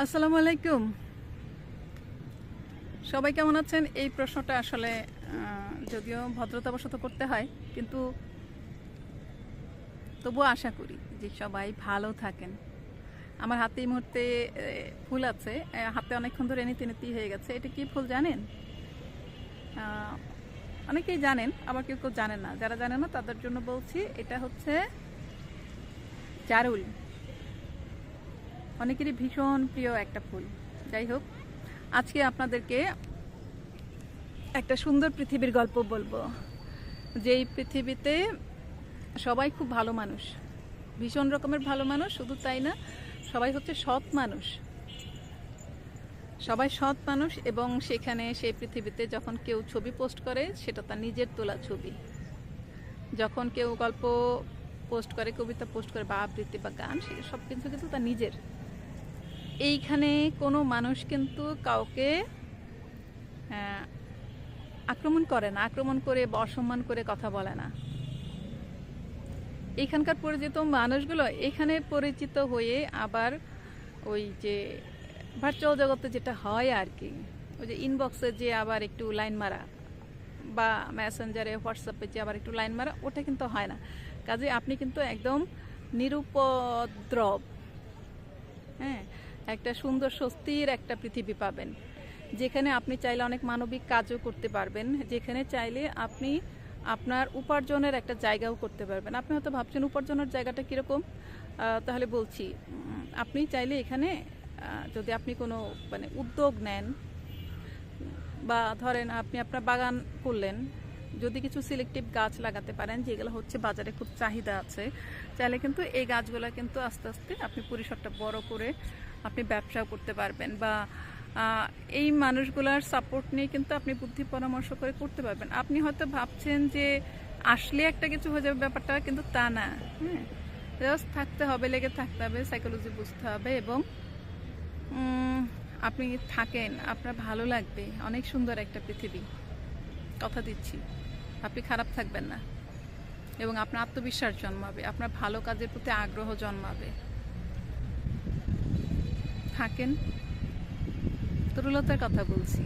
আসসালামু আলাইকুম। সবাই কেমন আছেন? এই প্রশ্নটা আসলে যদিও ভদ্রতাবশত করতে হয়, কিন্তু তবুও আশা করি যে সবাই ভালো থাকেন। আমার হাতে এই মুহূর্তে ফুল আছে, হাতে অনেকক্ষণ ধরে নেতি হয়ে গেছে। এটা কি ফুল জানেন? অনেকেই জানেন, আবার কেউ কেউ জানেন না। যারা জানেন না তাদের জন্য বলছি, এটা হচ্ছে জারুল। অনেকেরই ভীষণ প্রিয় একটা ফুল। যাই হোক, আজকে আপনাদেরকে একটা সুন্দর পৃথিবীর গল্প বলবো, যেই পৃথিবীতে সবাই খুব ভালো মানুষ, ভীষণ রকমের ভালো মানুষ। শুধু তাই না, সবাই হচ্ছে সৎ মানুষ, সবাই সৎ মানুষ। এবং সেখানে সেই পৃথিবীতে যখন কেউ ছবি পোস্ট করে, সেটা তার নিজের তোলা ছবি। যখন কেউ গল্প পোস্ট করে, কবিতা পোস্ট করে, বা আবৃত্তি বা গান, সেটা সব কিছু কিন্তু তার নিজের। এইখানে কোনো মানুষ কিন্তু কাউকে আক্রমণ করে না, আক্রমণ করে বা অসম্মান করে কথা বলে না। এখানকার পরিচিত মানুষগুলো এখানে পরিচিত হয়ে আবার ওই যে ভার্চুয়াল জগতে যেটা হয় আর কি, ওই যে ইনবক্সে যে আবার একটু লাইন মারা, বা মেসেঞ্জারে হোয়াটসঅ্যাপে যে আবার একটু লাইন মারা, ওটা কিন্তু হয় না। কাজে আপনি কিন্তু একদম নিরুপদ্রব, হ্যাঁ, একটা সুন্দর স্বস্তির একটা পৃথিবী পাবেন, যেখানে আপনি চাইলে অনেক মানবিক কাজও করতে পারবেন, যেখানে চাইলে আপনি আপনার উপার্জনের একটা জায়গাও করতে পারবেন। আপনি হয়তো ভাবছেন উপার্জনের জায়গাটা কীরকম, তাহলে বলছি। আপনি চাইলে এখানে যদি আপনি কোনো উদ্যোগ নেন, বা ধরেন আপনি আপনার বাগান করলেন, যদি কিছু সিলেক্টিভ গাছ লাগাতে পারেন যেগুলো হচ্ছে বাজারে খুব চাহিদা আছে, চাইলে কিন্তু এই গাছগুলো কিন্তু আস্তে আস্তে আপনি পরিসরটা বড় করে আপনি ব্যবসাও করতে পারবেন, বা এই মানুষগুলার সাপোর্ট নিয়ে কিন্তু আপনি বুদ্ধি পরামর্শ করে করতে পারবেন। আপনি হয়তো ভাবছেন যে আসলে একটা কিছু হয়ে যাবে, ব্যাপারটা কিন্তু তা না। হ্যাঁ, জাস্ট থাকতে হবে, লেগে থাকতে হবে, সাইকোলজি বুঝতে হবে, এবং আপনি থাকেন, আপনার ভালো লাগবে। অনেক সুন্দর একটা পৃথিবী, কথা দিচ্ছি। আপনি খারাপ থাকবেন না, এবং আপনার আত্মবিশ্বাস জন্মাবে, আপনার ভালো কাজের প্রতি আগ্রহ জন্মাবে। থাকেন। তরুলতার কথা বলছি।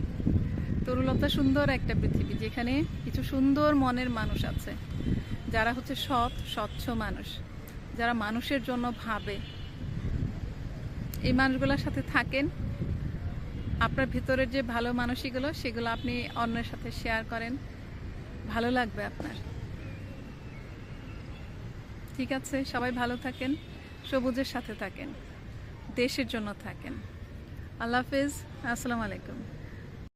তরুলতা সুন্দর একটা পৃথিবী, যেখানে কিছু সুন্দর মনের মানুষ আছে, যারা হচ্ছে সৎ স্বচ্ছ মানুষ, যারা মানুষের জন্য ভাবে। এই মানুষগুলোর সাথে থাকেন, আপনার ভিতরের যে ভালো মানসিকগুলো সেগুলো আপনি অন্যের সাথে শেয়ার করেন, ভালো লাগবে আপনার। ঠিক আছে, সবাই ভালো থাকেন, সবুজের সাথে থাকেন, দেশের জন্য থাকেন। আল্লাহ হাফেজ, আসসালামু আলাইকুম।